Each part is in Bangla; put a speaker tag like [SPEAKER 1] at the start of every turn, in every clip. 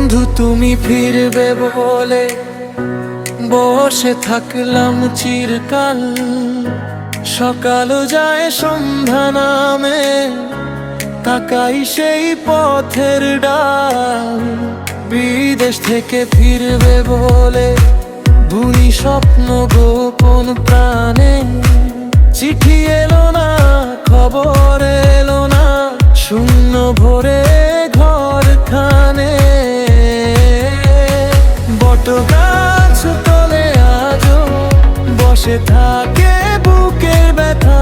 [SPEAKER 1] বন্ধু তুমি ফিরবে বলে বসে থাকলাম চিরকাল। সকাল যায় সন্ধ্যা নামে, তাকাই সেই পথের ডাল। বিদেশ থেকে ফিরবে বলে বুনি স্বপ্ন গোপন প্রাণে। চিঠি এলো না, খবর এলো না, শূন্য ভরে ঘরখানে। বটগাছ তলে আজও বসে থাকে বুকের ব্যথা।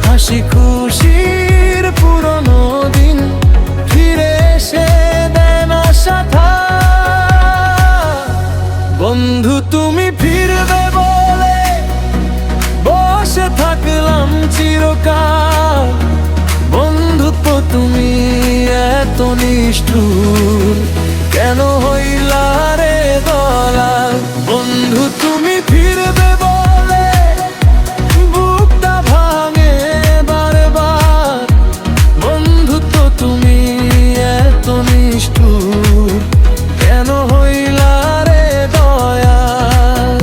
[SPEAKER 1] হাসি খুশির পুরনো দিন ফিরে এসে দেয় না সাথা। বন্ধু তুমি ফিরবে বলে বসে থাকলাম চিরকাল। বন্ধুত্ব তুমি এত নিষ্ঠুর, কেন হইলা রে দলাল? বন্ধু তুমি ফিরবে বলে বুকটা ভাঙে বারবার। বন্ধুত্ব তুমি এত নিষ্ঠুর, কেন হইলা রে দয়াল?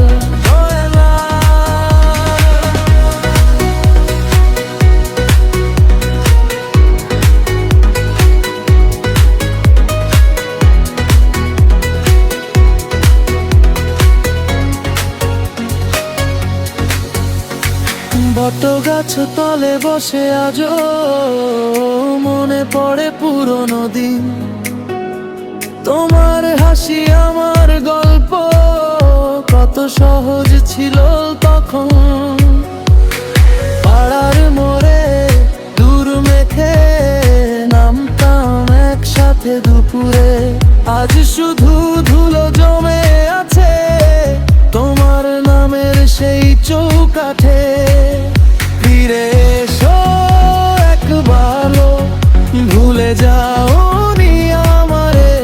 [SPEAKER 1] বটগাছ তলে বসে আজও মনে পড়ে পুরনো দিন। তোমার হাসি আমার গল্প, কত সহজ ছিল তখন। পাড়ার মোড়ে দূর মেখে নামতাম একসাথে দুপুরে। আজ শুধু ধুলো জমে আছে তোমার নামের সেই চৌকাঠে। ফিরে এসো একবারও, ভুলে যাওনি আমারে।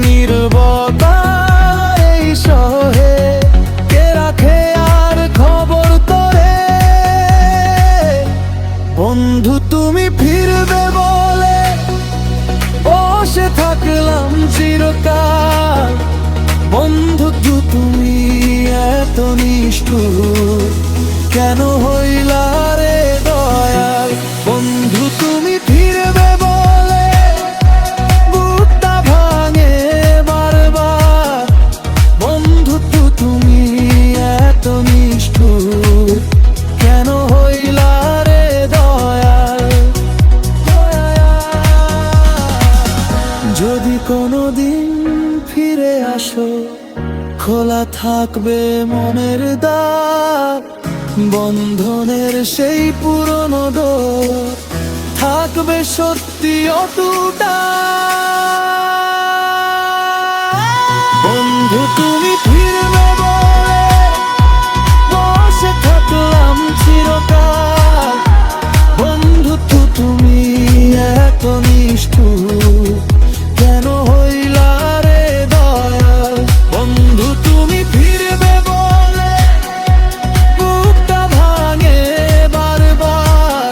[SPEAKER 1] নীরবতার এই শহরে কে রাখে আর খবর তোরে? বন্ধু তুমি ফিরবে বলে বসে থাকলাম চিরকাল। বন্ধুত্ব তুমি এত নিষ্ঠুর, কেন হইলা রে দয়াল? বন্ধু তুমি ফিরবে বলে বুকটা ভাঙে বারবার। বন্ধুত্ব তুমি এত নিষ্ঠুর, কেন হইলা রে দয়াল? যদি কোনোদিন ফিরে আসো, খোলা থাকবে মনের দ্বার। বন্ধনের সেই পুরনো ডোর থাকবে সত্যি অটুটা। বন্ধু তুমি ফিরবে বলে বসে থাকলাম চিরকাল। বন্ধুত্ব তুমি এত নিষ্ঠুর, কেন হইলা রে দয়াল? বন্ধু তুমি ফিরবে বলে বুকটা ভাঙে বারবার।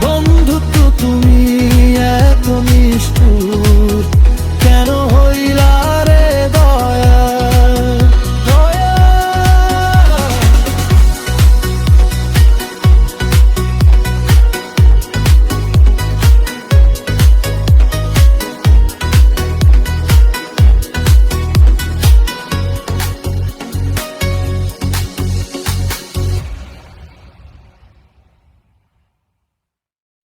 [SPEAKER 1] বন্ধুত্ব তুমি এত নিষ্ঠুর,